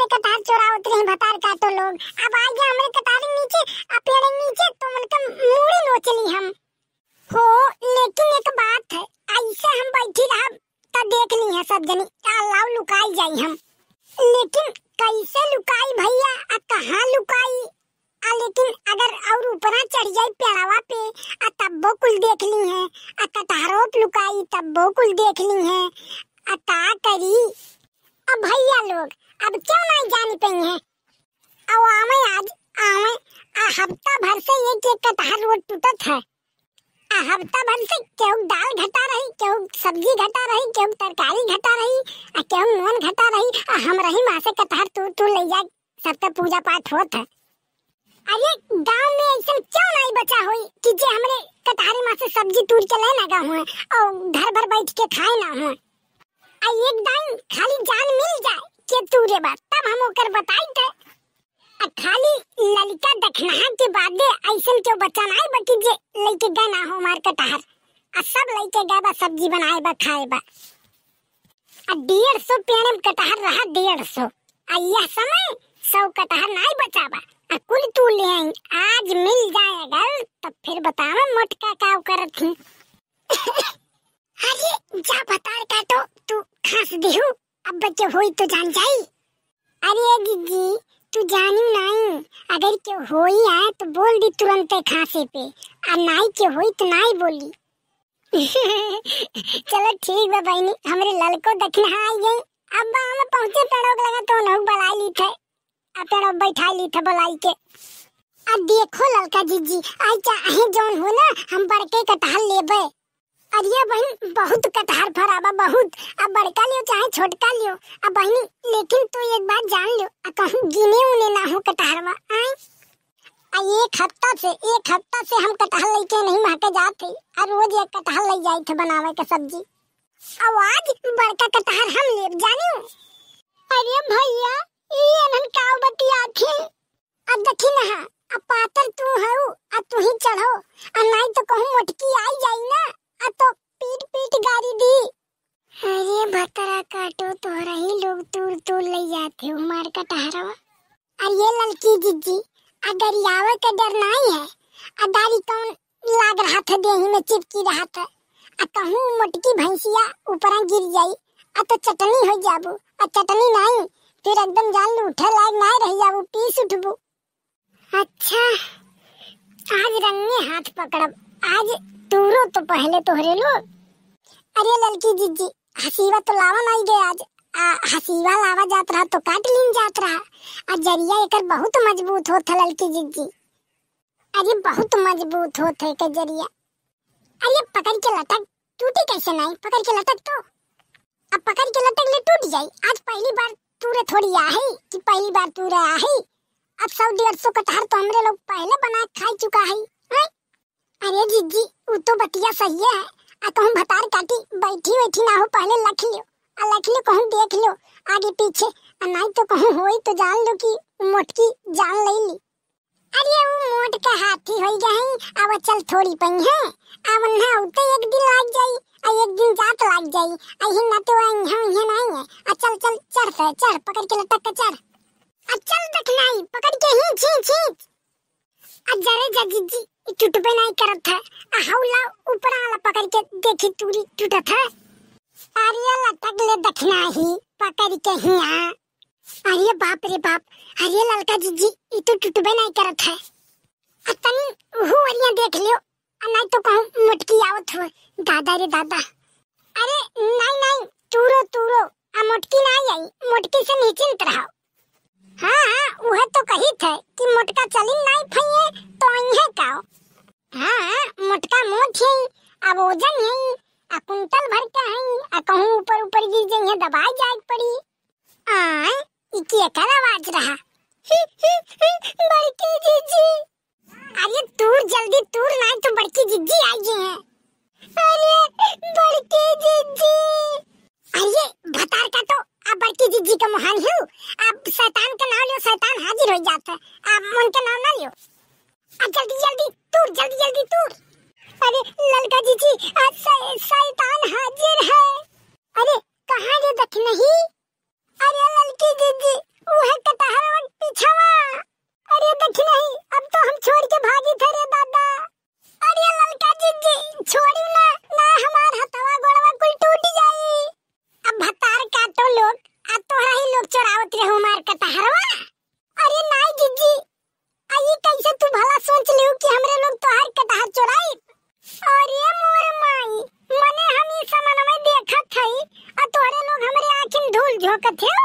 से कटार चोरा उतरे हैं भतार काटो लोग। अब आ गया हमारे कटार नीचे, पेड़ नीचे तो उनका मूड़ी नोचली हम हो। लेकिन एक बात है, ऐसे हम बैठी रहा तब देख ली है सब जनी, अल्लाह लुकाई जाई हम। लेकिन कैसे लुकाई भैया, कहाँ लुकाई? लेकिन अगर और ऊपरा चढ़ जाए पेड़वा पे तब्बो कुल देख ली है, कटारों लुकाई तब्बो कुल देख ली है। का करी अब भैया लोग, अब क्यों नहीं जानी पई है? अब आवे आज आवे हफ्ता भर से एक एक कटहर रोड टूटत है। हफ्ता भर से केहू दाल घटा रही, केहू सब्जी घटा रही, केहू तरकारी घटा रही, केहू नून घटा रही। हम रही माँ से कटहर तू ले जाए, सबका पूजा पाठ होत है। अरे गांव में ऐसा क्यों नहीं बचा हुई कि जे हमरे कटहरी माँ से सब्जी तूर के ले ना गए और घर भर बैठ के खाए ना हो। एक दान खाली जान मिल जाए के तूरे बात तब हम ओकर बताई थे। खाली ललिका दखना के बाद ऐसा क्यों बचा नहीं बकी जे लेके गए ना हो मार कटहर। सब लेके गए बा सब्जी बनाए बा खाए बा। 150 पेड़ में कटहर रहा 150। यह समय 100 कटहर नहीं बचा बा। कुल तू ले आई, आज मिल जाए अगर तब फिर बतावा मोटका का करत थी। अरे जा बता काटो तू खास देहू, अब बच्चे होई तो जान जाई। अरे दीदी तू जानी नहीं, अगर क्यों होई है तो बोल दी तुरंत खांसे पे, और नहीं क्यों होई तो नहीं बोली। चलो ठीक बा बहनी, हमरे ललको दखना आई गई। अब हम पहुंचे पेड़ों लगा तो नहु बला ली थे, पेड़ों बैठा ली थे बुलाई के। अब देखो ललका जीजी आई चाहे जोन हो ना, हम बड़के कटहल लेबे। अरे बहन बहुत कटहर फराबा बहुत, अब बड़का लियो चाहे छोटका लियो। अब बहनी लेकिन तू एक बात जान लियो, कहूँ गिने उने ना हो कटहरवा। एक हफ्ता से हम कटहल लेके नहीं माके जाते, और रोज एक कटहल ले जाए थे बनावे के सब्जी। अब आज बड़का कटहर हम ले जानी। अरे भैया ये नन काव बतिया थे। अब देखी ना अब पातर तू हऊ, अब तू ही चढ़ो, और नहीं तो कहूँ मोटकी आई जाई ना, तो पीट पीट गाड़ी दी। अरे भतरा काटो तो रही लोग तूर ले जाते हो मार कटहरवा। और ये ललकी जीजी अगर यावे का डर नहीं है, अदारी कौन लाग रहा था देही में चिपकी रहा था। कहूँ मोटकी भैंसिया ऊपरा गिर जाई, तो चटनी हो जाबू, और चटनी नहीं फिर एकदम जान लू उठे लायक नहीं रह जाबू, पीस उठबू। अच्छा आज रंगे हाथ पकड़ब, आज तूरो तो पहले तोहरे लो। अरे ललकी जीजी हसीवा तो लावा नहीं गए आज, हसीवा लावा जात रहा तो काट लीन जात रहा। जरिया एकर बहुत मजबूत होत है ललकी जीजी, अरे बहुत मजबूत होत है के जरिया। अरे पकड़ के लटक, टूटी कैसे नहीं? पकड़ के लटक तो, अब पकड़ के लटक ले टूट जाई। आज पहली बार तूरे थोड़ी आहे कि पहली बार तूरे आहे। अब 100-150 कटहर तो हमरे लोग पहले बना खा चुका है। अरे जीजी वो तो बतिया सही है, कहूँ भतार काटी बैठी ना हो पहले लख लियो कहूँ देख लो आगे पीछे, नहीं तो कहूँ होई तो जान लो कि मोटकी जान ले ली। अरे वो मोट का हाथी हो गई, अब चल थोड़ी पई है, अब ना उते एक दिन लाग जाई, एक दिन जात लाग जाई। अही ना तो यहाँ नहीं है। चल चढ़ पकड़ के लटक के चढ़, चल देखना पकड़ के ही खींच। जरे जीजी टूट पे नहीं करत है, हौला ऊपर वाला पकड़ के देखी तूरी टूटत है। अरे लटक ले देखना ही पकड़ के ही। अरे बाप रे बाप, अरे ललका जीजी ये तो टूट पे नहीं करत है। तनी हुआ देख लियो, नहीं तो कहूँ मोटकी आवत हो। दादा रे दादा, अरे नहीं तूरो मोटकी नहीं आई, मोटकी से निश्चिंत रहो। हाँ वह तो कही थे कि मोटका चली नहीं फइए तो इन्हें काओ। हाँ मोटका मोट है, अब वजन है, कुंटल भर का है, कहूँ ऊपर गिर जाइए दबाई जाए पड़ी। इकी एकर आवाज रहा। बड़की जीजी, अरे तूर जल्दी तूर नहीं तो बड़की जीजी आई है। अरे बड़की जीजी, अरे भतार का तो अब बड़की जीजी का मोहन हूँ। अब शैतान का नाम लियो, शैतान हाजिर हो जाता है, अब मन का नाम ना लियो। अब जल्दी तूर। अरे ललका जीजी शैतान हाजिर है। अरे कहाँ रे देख नहीं? अरे ललकी जीजी वो है कटहर और पीछावा। अरे देख नहीं, अब तो हम छोड़ के भागी थे रे दादा। अरे ललका जीजी छोड़ी ना, ना हमार हथवा गोड़वा कुल टूट जाई। अब भतार काटो लोग, आ तोरा ही लोग चोरावत रहे हमार कटहरवा। अरे नहीं जीजी, आई कैसे तू भला सोच लियो कि हमरे लोग तोहार कटहर चोराई। अरे मोर माई, मने हम ई समन में देखत हई आ तोरे लोग हमरे आँखिन धूल झोंकत हो।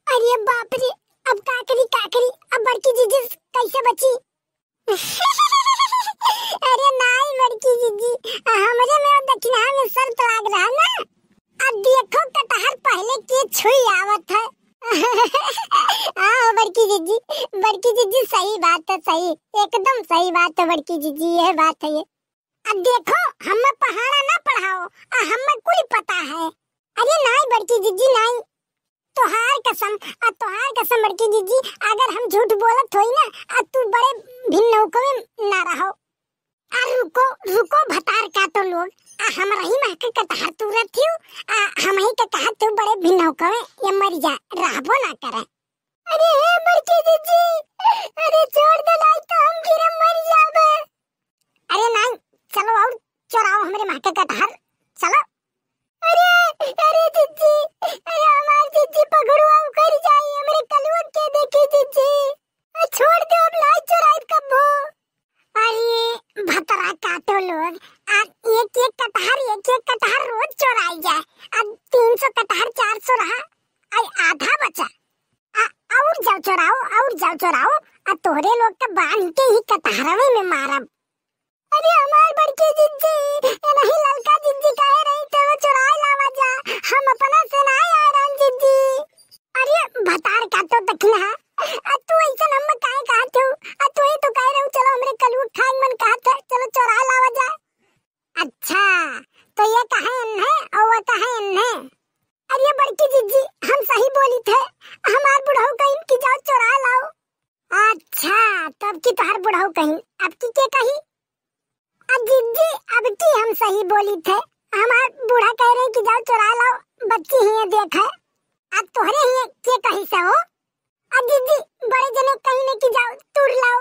अरे बाप रे, अब काकरी अब बड़की जीजी कैसे बची। अरे नहीं बड़की जीजी, हमरे में दक्षिणा में शर्त लाग रहा ना। अब देखो कटहर पहले के छुई आवत है। हाँ बड़की जीजी सही बात है, सही एकदम सही बात है बड़की जीजी, ये बात है ये। अब देखो हमें पहाड़ा ना पढ़ाओ, हमें कुल पता है। अरे नहीं बड़की जीजी नहीं, तोहार कसम बड़की जीजी, अगर हम झूठ बोलत होई ना तू बड़े भिन्न में ना रहो। रुको भतार काटो लोग, हम रही महक कटहर तुरत थियो, हम ही के कहा तू बड़े भिन्न में ये मर जा रहबो ना करे। अरे हे बड़की जीजी, अरे छोड़ दे लाई तो हम गिरे मर जाबे। अरे नहीं चलो और चोराओ हमरे महक कटहर, चलो। अरे जीजी, अरे हमार जीजी पकड़वा कर जाई, हमरे कलवा के देखी जीजी, छोड़ दो अब लाई चोराई कबो। अरे भतरा काटो लोग, एक कटहर रोज चोराई जाए। अब 300 कटहर 400 रहा, आधा बचा। और जाओ चोराओ, तोहरे लोग के बांध के ही कटहरवे में मारब। अरे हमार बड़की जीजी, नहीं ललका जीजी कह रही थे वो चुराए लावा जा, हम अपना से ना आयरन जीजी। अरे भतार काटो दखना, तू ऐसा हम काहे कहत हो, तू ही तो कह रहे हो चलो हमरे कलू खाए मन कहत है, चलो चुराए लावा जा। अच्छा तो ये कहे है और वो कहे है। अरे बड़की जीजी हम सही बोली थे, हमार बुढ़ऊ कहीं कि जाओ चुरा लाओ। अच्छा तब की तोहर बुढ़ऊ कहीं, अब की के कही। जीजी अब की हम सही बोली थे, हमार बूढ़ा कह रहे कि जाओ चुरा लाओ, बच्ची ही देख है। अब तोहरे ही के कही से हो। जीजी बड़े जने कहीं ने कि जाओ तुड़ लाओ।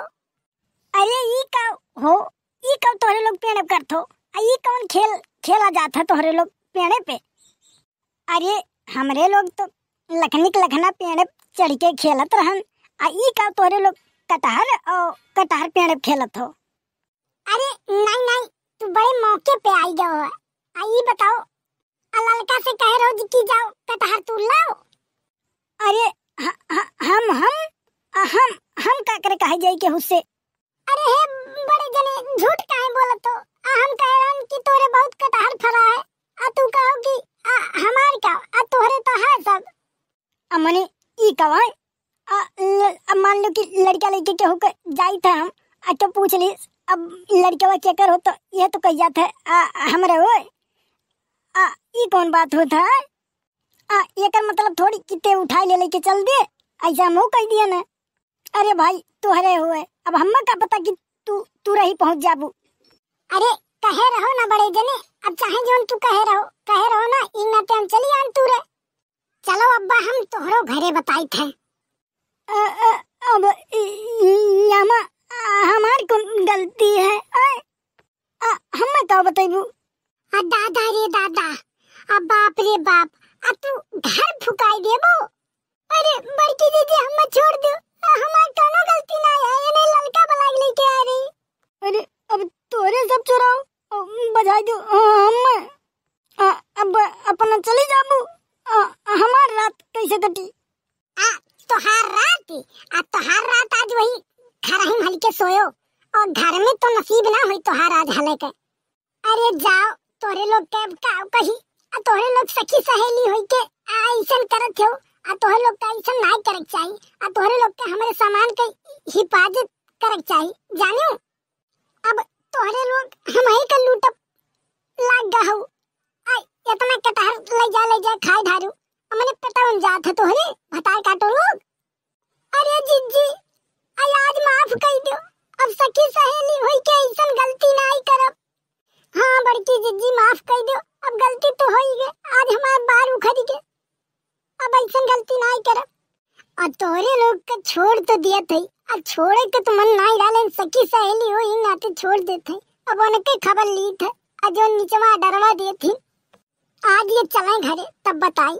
अरे ई का हो, ई का तोहरे लोग पेड़ करत हो, ई कौन खेला जाता तोहरे लोग पेड़े पे। अरे हमरे लोग तो लखना पेड़ चढ़ के खेलत रहन, ई का तोहरे लोग कटहर पेड़ खेलत हो। अरे नहीं तू बड़े मौके पे आई गयो है। आई बताओ, ललका से कह रहो कि जाओ कटहर तोड़ लाओ। अरे हम का करे कहे जाई के हुसे। अरे हे बड़े जने झूठ काहे बोलत हो, हम कह रहन कि तोरे बहुत कटहर फरा है, तू कहो कि हमार का तोहरे तो है सब। मने ई कवा, अब मान लो कि लड़का लड़के के होकर जाई था हम, तो पूछ ली अब लड़के क्या कर हो तो यह तो कह जाता है हमरे वो। ये कौन बात होता है, ये कर मतलब थोड़ी किते उठाई ले लेके चल दे, ऐसा हम कह दिया ना। अरे भाई तुहरे हुए, अब हमें क्या पता कि तू रही पहुंच जाबू। अरे कहे रहो ना बड़े जने, अब चाहे जोन तू कहे रहो ना, इन नाते हम चली आन तू रे। चलो अब्बा हम तोहरो घरे बताई थे। अब यामा हमार कौन गलती है, हमें क्या बताइबू। दादा रे दादा, बाप रे बाप, तू घर फुकाई देबो। अरे बड़की दीदी हमें छोड़ दो, हमार कोनो गलती ना है, ये नहीं ललका बलाग लेके आ रही। अरे अब तोरे सब चुराओ बजाई दो, हम अब अपना चली जाबू, हमार रात कैसे कटी। तोहार रात आज वही घर ही भल के सोयो, और घर में तो नसीब ना हुई तोहार आज हले के। अरे जाओ तोरे लोग के का कही, तोरे लोग सखी सहेली होई के ऐसन करत हो, तोरे लोग का ऐसन नहीं करक चाहिए, तोरे लोग के हमारे सामान के हिफाजत करक चाहिए, जानियो। अब तोरे लोग हम ही का लूटप लाग गहु, इतना कटहर ले जा खाए धारू, हमने पटावन जात है तोहरे भतार काटो लोग। अरे जीजी आज माफ कर दो, अब सखी सहेली होई के ऐसन गलती नहीं करब। हाँ बड़की जीजी माफ कर दो, अब गलती तो हो ही गई, आज हमार बार उखड़ गए, अब ऐसन गलती नहीं करब। और तोरे लोग के छोड़ तो दिया थे, अब छोड़े के तो मन नहीं डाले, सखी सहेली हो ही नाते छोड़ देते। अब उनके खबर ली थे, जो नीचवा डरवा दिए थी। आज ये चलें घरे तब बताई।